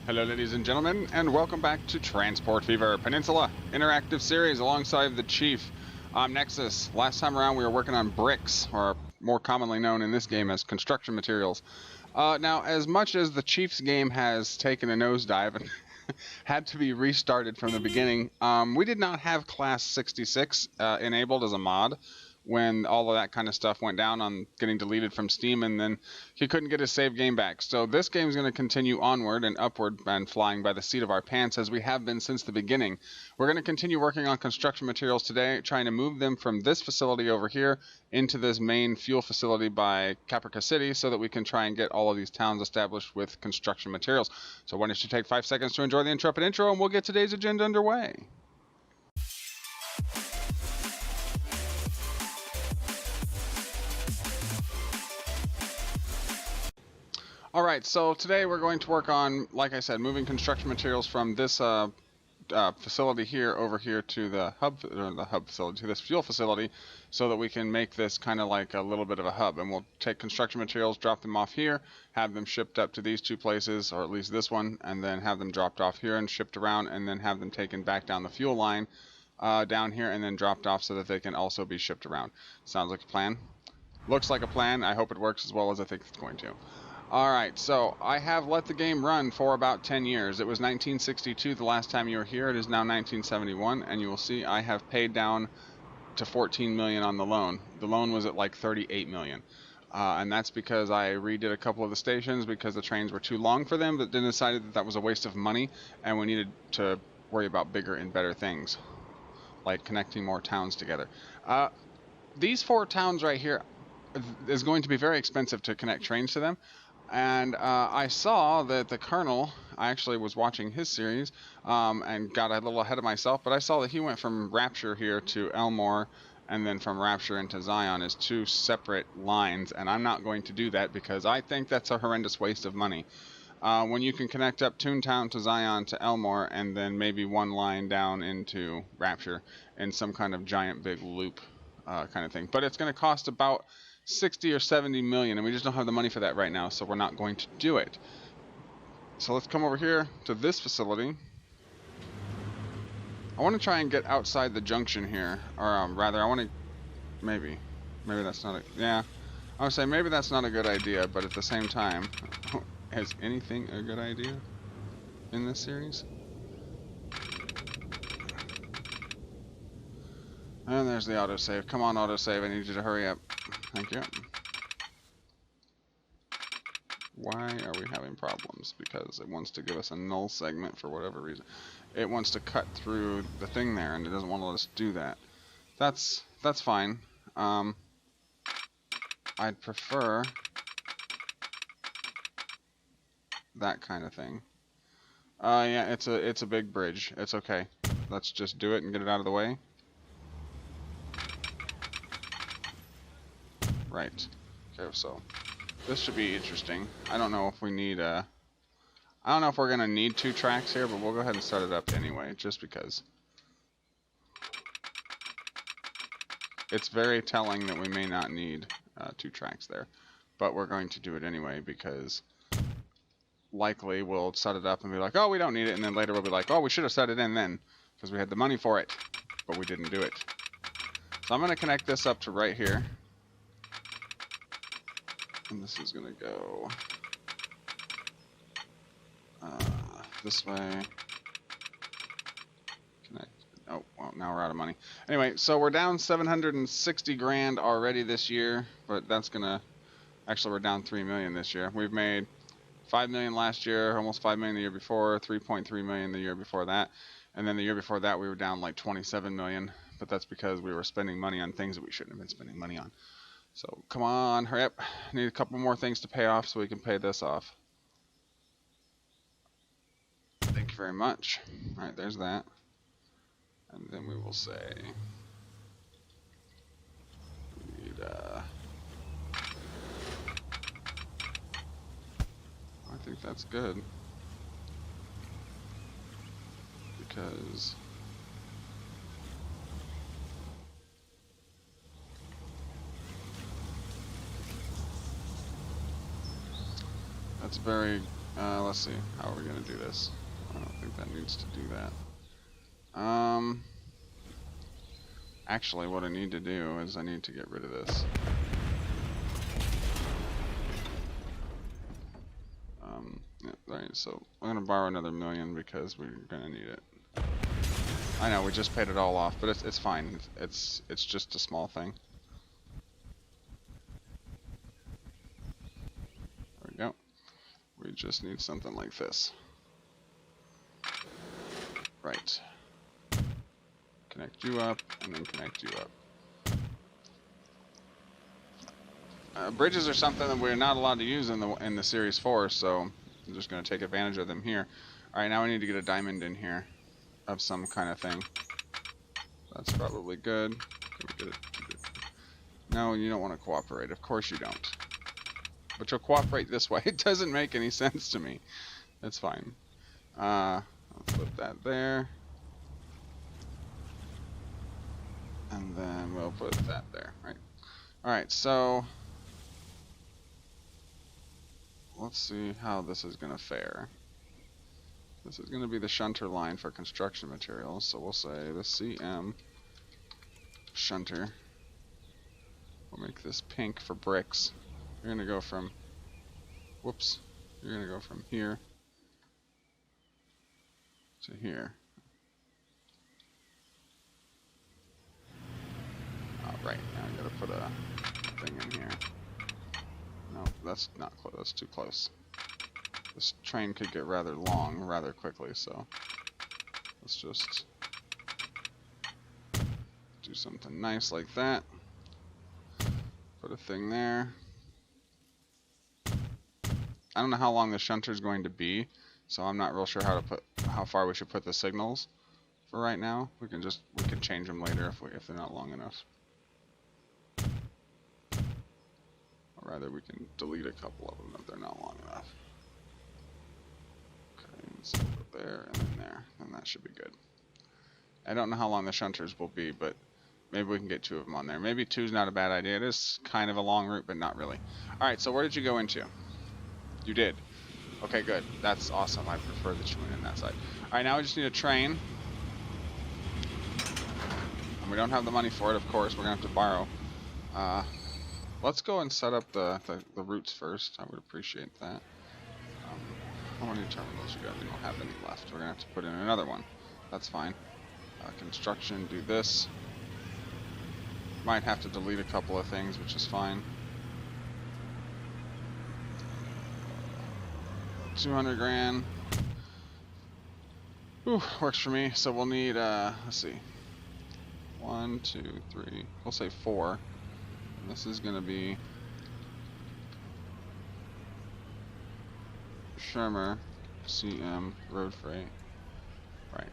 Hello, ladies and gentlemen, and welcome back to Transport Fever Peninsula interactive series alongside the Chief. I'm Nexxus. Last time around, we were working on bricks, or more commonly known in this game as construction materials. Now, as much as the Chief's game has taken a nosedive and had to be restarted from the beginning, we did not have Class 66 enabled as a mod when all of that kind of stuff went down on getting deleted from Steam, and then he couldn't get his save game back. So this game is going to continue onward and upward and flying by the seat of our pants as we have been since the beginning. We're going to continue working on construction materials today, trying to move them from this facility over here into this main fuel facility by Caprica City so that we can try and get all of these towns established with construction materials. So why don't you take 5 seconds to enjoy the intrepid intro, and we'll get today's agenda underway. Alright, so today we're going to work on, like I said, moving construction materials from this facility here over here to the hub facility, to this fuel facility, so that we can make this kind of like a little bit of a hub. And we'll take construction materials, drop them off here, have them shipped up to these two places, or at least this one, and then have them dropped off here and shipped around, and then have them taken back down the fuel line down here and then dropped off so that they can also be shipped around. Sounds like a plan. Looks like a plan. I hope it works as well as I think it's going to. Alright, so I have let the game run for about 10 years. It was 1962 the last time you were here. It is now 1971, and you will see I have paid down to 14 million on the loan. The loan was at like 38 million. And that's because I redid a couple of the stations because the trains were too long for them, but then decided that that was a waste of money, and we needed to worry about bigger and better things, like connecting more towns together. These 4 towns right here is going to be very expensive to connect trains to them. And I saw that the Colonel, I actually was watching his series and got a little ahead of myself, but I saw that he went from Rapture here to Elmore and then from Rapture into Zion as 2 separate lines, and I'm not going to do that because I think that's a horrendous waste of money. When you can connect up Toontown to Zion to Elmore and then maybe 1 line down into Rapture in some kind of giant big loop kind of thing. But it's going to cost about 60 or 70 million, and we just don't have the money for that right now, so we're not going to do it. So let's come over here to this facility. I want to try and get outside the junction here, or rather I want to maybe that's not a, yeah, I would say maybe that's not a good idea, but at the same time, is anything a good idea in this series? And there's the autosave. Come on, autosave, I need you to hurry up. Thank you. Why are we having problems? Because it wants to give us a null segment for whatever reason. It wants to cut through the thing there, and it doesn't want to let us do that. That's fine. I'd prefer that kind of thing. Yeah, it's a big bridge. It's okay. Let's just do it and get it out of the way. Right. Okay, so this should be interesting. I don't know if we need I don't know if we're gonna need 2 tracks here, but we'll go ahead and set it up anyway, just because. It's very telling that we may not need 2 tracks there, but we're going to do it anyway because likely we'll set it up and be like, oh, we don't need it, and then later we'll be like, oh, we should have set it in then because we had the money for it, but we didn't do it. So I'm gonna connect this up to right here. And this is gonna go this way. Connect. Oh, well, now we're out of money. Anyway, so we're down 760 grand already this year, but that's gonna actually we're down 3 million this year. We've made 5 million last year, almost 5 million the year before, 3.3 million the year before that, and then the year before that we were down like 27 million. But that's because we were spending money on things that we shouldn't have been spending money on. So, come on, hurry up. Need a couple more things to pay off so we can pay this off. Thank you very much. Alright, there's that. And then we will say... we need, I think that's good. Because... that's very Let's see. How are we gonna do this? I don't think that needs to do that. Actually, what I need to do is I need to get rid of this. Yeah, alright, so I'm gonna borrow another $1 million because we're gonna need it. I know we just paid it all off, but it's fine. It's just a small thing. There we go. We just need something like this. Right. Connect you up, and then connect you up. Bridges are something that we're not allowed to use in the Series 4, so I'm just going to take advantage of them here. Alright, now we need to get a diamond in here of some kind of thing. That's probably good. Can we get it? No, you don't want to cooperate. Of course you don't. But you'll cooperate this way. It doesn't make any sense to me. That's fine. I'll put that there. And then we'll put that there, right? Alright, so let's see how this is going to fare. This is going to be the shunter line for construction materials, so we'll say the CM shunter. We'll make this pink for bricks. You're going to go from, whoops, you're going to go from here to here. Right, now I gotta put a thing in here. No, that's not close. That's too close. This train could get rather long rather quickly, so let's just do something nice like that. Put a thing there. I don't know how long the shunter is going to be, so I'm not real sure how far we should put the signals for right now. We can change them later if they're not long enough. Or rather, we can delete a couple of them if they're not long enough. Okay, so go there and then there, and that should be good. I don't know how long the shunters will be, but maybe we can get 2 of them on there. Maybe 2's not a bad idea. It is kind of a long route, but not really. Alright, so where did you go into? You did. Okay, good. That's awesome. I prefer that you went in that side. Alright, now we just need a train. And we don't have the money for it, of course. We're going to have to borrow. Let's go and set up the routes first. I would appreciate that. How many terminals you got? We don't have any left. We're going to have to put in another one. That's fine. Construction, do this. Might have to delete a couple of things, which is fine. 200 grand. Ooh, works for me. So we'll need, let's see. 1, 2, 3. We'll say 4. And this is going to be Shermer, CM, road freight. Right.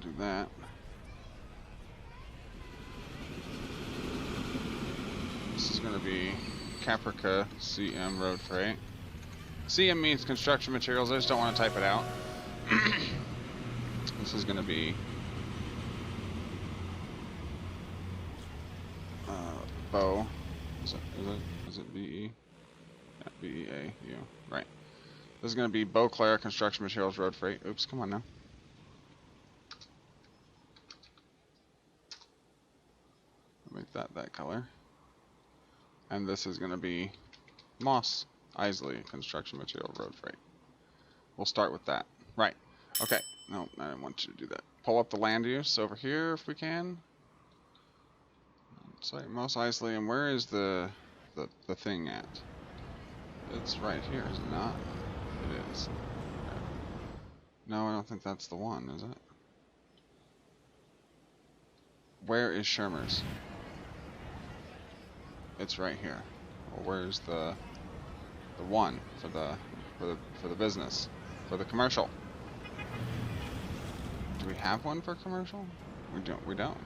Do that. This is going to be Caprica, CM, road freight. CM means construction materials. I just don't want to type it out. This is going to be Bo. Is it B-E? Yeah, B-E-A-U. Right. This is going to be Beauclair Construction Materials Road Freight. Oops, come on now. I'll make that color. And this is going to be Moss Isley Construction Material Road Freight. We'll start with that. Right. Okay. No, I didn't want you to do that. Pull up the land use over here if we can. Site Moss Isley, and where is the thing at? It's right here, is it not? It is. Okay. No, I don't think that's the one, is it? Where is Shermer's? It's right here. Well, where's the one for the business, for the commercial? Do we have one for commercial? We don't.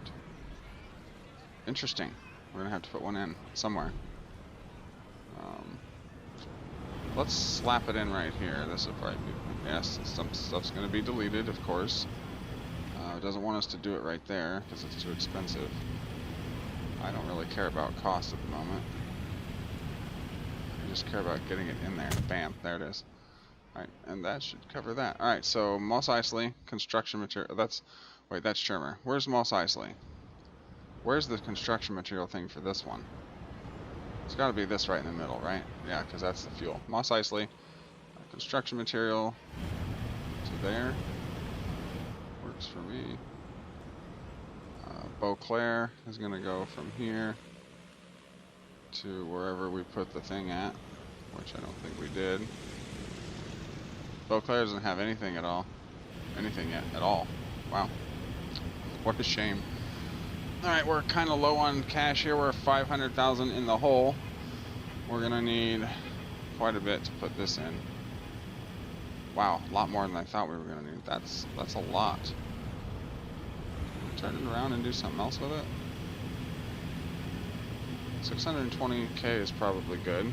Interesting. We're gonna have to put one in somewhere. Let's slap it in right here. This will probably be, yes, some stuff's gonna be deleted, of course. It doesn't want us to do it right there because it's too expensive. I don't really care about cost at the moment. I just care about getting it in there. Bam, there it is. Alright, and that should cover that. Alright, so Mos Eisley, construction material. That's Shermer. Where's Mos Eisley? Where's the construction material thing for this one? It's got to be this right in the middle, right? Yeah, because that's the fuel. Mos Eisley, construction material to there. Works for me. Beauclair is going to go from here to wherever we put the thing at, which I don't think we did. Beauclair doesn't have anything at all. Anything yet at all. Wow. What a shame. Alright, we're kind of low on cash here. We're 500,000 in the hole. We're going to need quite a bit to put this in. Wow, a lot more than I thought we were going to need. That's a lot. Turn it around and do something else with it. 620k is probably good.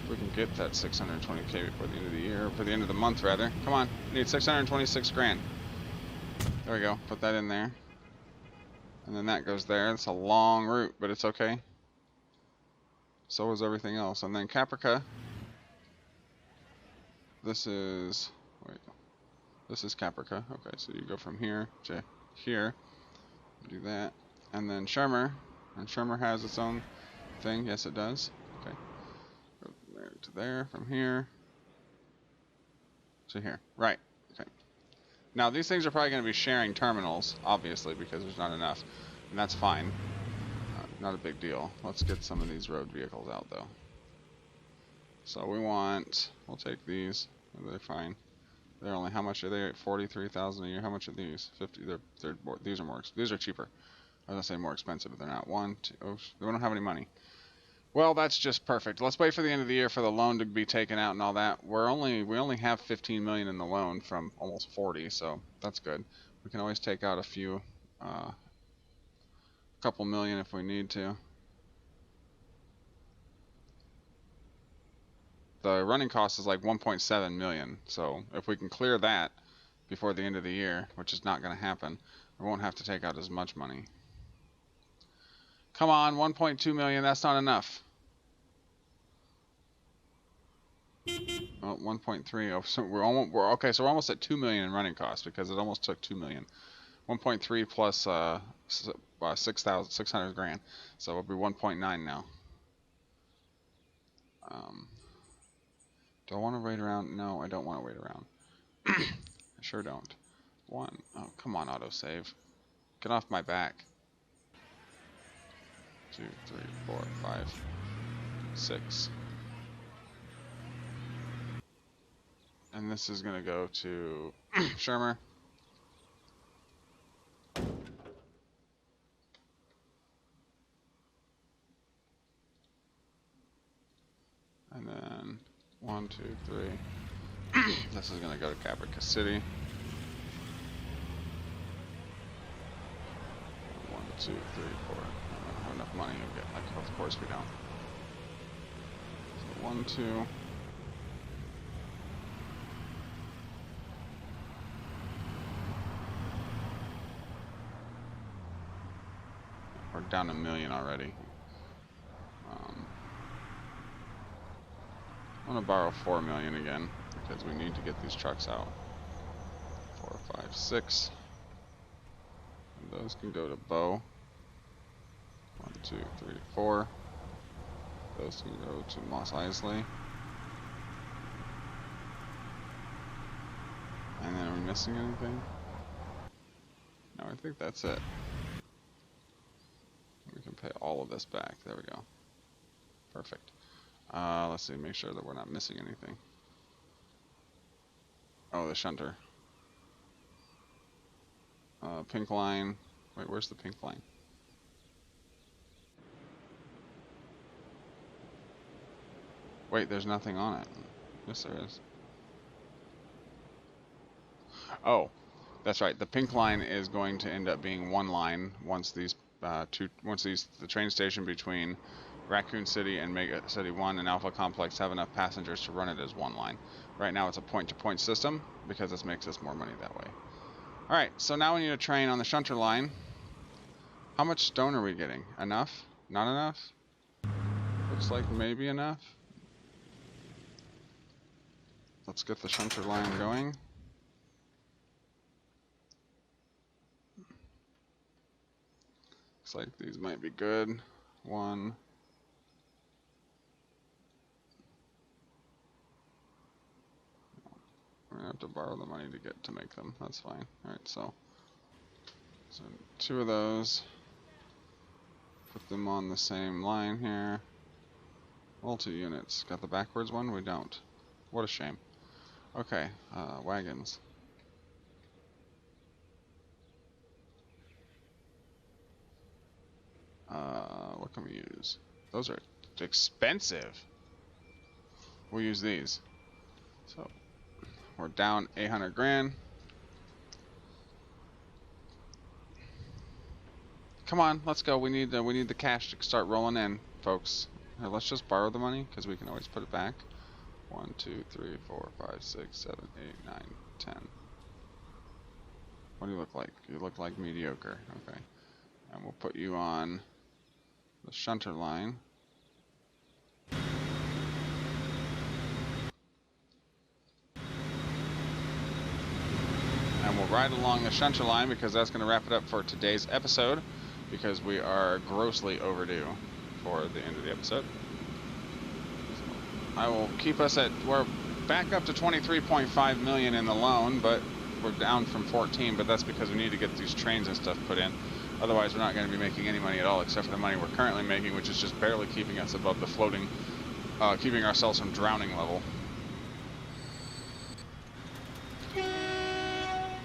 If we can get that 620k before the end of the year, or for the end of the month rather. Come on, need 626 grand. There we go, put that in there. And then that goes there. It's a long route, but it's okay. So is everything else. And then Caprica. This is, wait, this is Caprica. Okay, so you go from here to here. Do that. And then Shermer. And Shermer has its own thing. Yes, it does. Okay. Go from there to there, from here to here. Right. Okay. Now, these things are probably going to be sharing terminals, obviously, because there's not enough. And that's fine. Not a big deal. Let's get some of these road vehicles out, though. So we want, we'll take these. They're fine. They're only, how much are they? 43,000 a year. How much are these? 50. They're more, these are more. These are cheaper. I was gonna say more expensive, but they're not. One, two. Oh, we don't have any money. Well, that's just perfect. Let's wait for the end of the year for the loan to be taken out and all that. We only have 15 million in the loan from almost 40, so that's good. We can always take out a few, couple million if we need to. The running cost is like 1.7 million, so if we can clear that before the end of the year, which is not going to happen, we won't have to take out as much money. Come on, 1.2 million, that's not enough. Oh, 1.3. Oh, so we're okay, so we're almost at 2 million in running costs because it almost took 2 million. 1.3 plus 600 grand, so it'll be 1.9 now. Do I want to wait around? No, I don't want to wait around. I sure don't. One. Oh, come on, autosave. Get off my back. 2, 3, 4, 5, 6. And this is going to go to Shermer. And then 1, 2, 3. This is going to go to Caprica City. 1, 2, 3, 4. I don't have enough money to get. Like, of course we don't. So 1, 2. We're down $1 million already. I'm gonna borrow 4 million again because we need to get these trucks out. 4, 5, 6. And those can go to Bo. 1, 2, 3, 4. Those can go to Mos Eisley. And then are we missing anything? No, I think that's it. We can pay all of this back. There we go. Perfect. Let's see, make sure that we're not missing anything. Oh, the shunter. Pink line. Wait, where's the pink line? Wait, there's nothing on it. Yes, there is. Oh, that's right. The pink line is going to end up being one line once these the train station between Raccoon City and Mega City 1 and Alpha Complex have enough passengers to run it as one line. Right now it's a point-to-point system because this makes us more money that way. Alright, so now we need a train on the shunter line. How much stone are we getting? Enough? Not enough? Looks like maybe enough? let's get the shunter line going. Looks like these might be good. One. We're gonna have to borrow the money to make them. That's fine. Alright, so 2 of those. Put them on the same line here. Multi-units. Got the backwards one? We don't. What a shame. Okay, wagons. What can we use? Those are expensive. We'll use these. So we're down 800 grand. Come on, let's go. We need the cash to start rolling in, folks. Here, let's just borrow the money because we can always put it back. 1, 2, 3, 4, 5, 6, 7, 8, 9, 10. What do you look like? You look like mediocre. Okay. And we'll put you on the shunter line. And we'll ride along the shunter line because that's going to wrap it up for today's episode, because we are grossly overdue for the end of the episode. So I will keep us at, we're back up to 23.5 million in the loan, but we're down from 14, but that's because we need to get these trains and stuff put in. Otherwise, we're not going to be making any money at all, except for the money we're currently making, which is just barely keeping us above the floating, keeping ourselves from drowning level.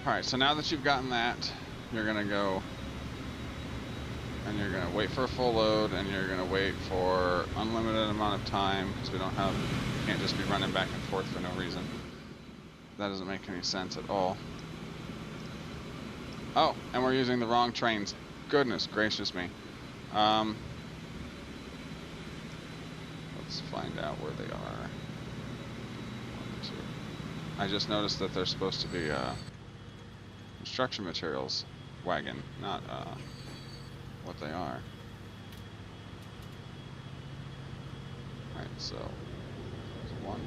Alright, so now that you've gotten that, you're going to go and you're going to wait for a full load, and you're going to wait for unlimited amount of time, because we can't just be running back and forth for no reason. That doesn't make any sense at all. Oh, and we're using the wrong trains. Goodness gracious me. Let's find out where they are. 1, 2. I just noticed that they're supposed to be construction materials wagon, not what they are. Alright, so 1,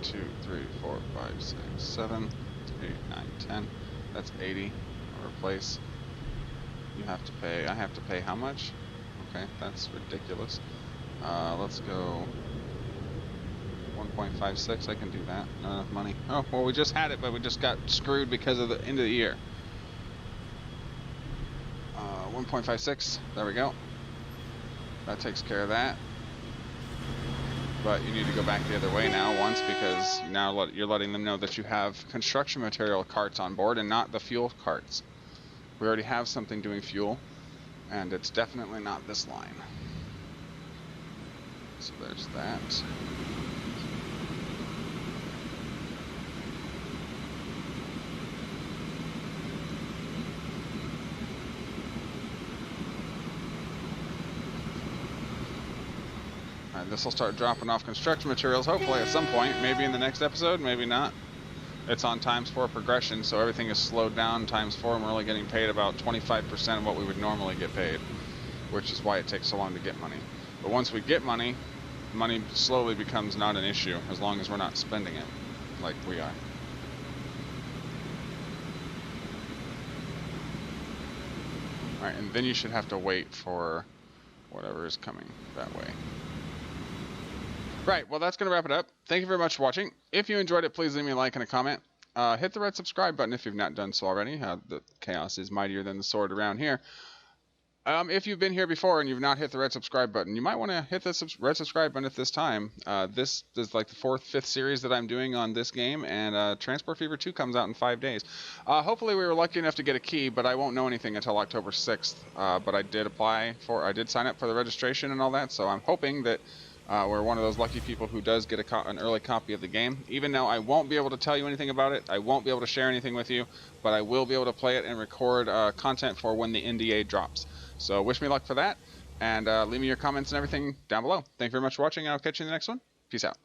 2, 3, 4, 5, 6, 7, 8, 9, 10. That's 80. Replace. You have to pay. I have to pay how much? Okay, that's ridiculous. Let's go 1.56. I can do that. Not enough money. Oh, well, we just had it, but we just got screwed because of the end of the year. 1.56. There we go. That takes care of that. But you need to go back the other way now once, because now you're letting them know that you have construction material carts on board and not the fuel carts. We already have something doing fuel, and it's definitely not this line. So there's that. Alright, this will start dropping off construction materials, hopefully at some point, maybe in the next episode, maybe not. It's on ×4 progression, so everything is slowed down ×4, and we're only getting paid about 25% of what we would normally get paid, which is why it takes so long to get money. But once we get money, money slowly becomes not an issue, as long as we're not spending it like we are. Alright, and then you should have to wait for whatever is coming that way. Right, well, that's going to wrap it up. Thank you very much for watching. If you enjoyed it, please leave me a like and a comment. Hit the red subscribe button if you've not done so already. The chaos is mightier than the sword around here. If you've been here before and you've not hit the red subscribe button, you might want to hit the red subscribe button at this time. This is like the 4th, 5th series that I'm doing on this game, and Transport Fever 2 comes out in 5 days. Hopefully we were lucky enough to get a key, but I won't know anything until October 6th. But I did sign up for the registration and all that, so I'm hoping that we're one of those lucky people who does get an early copy of the game. Even though I won't be able to tell you anything about it, I won't be able to share anything with you, but I will be able to play it and record content for when the NDA drops. So wish me luck for that, and leave me your comments and everything down below. Thank you very much for watching, and I'll catch you in the next one. Peace out.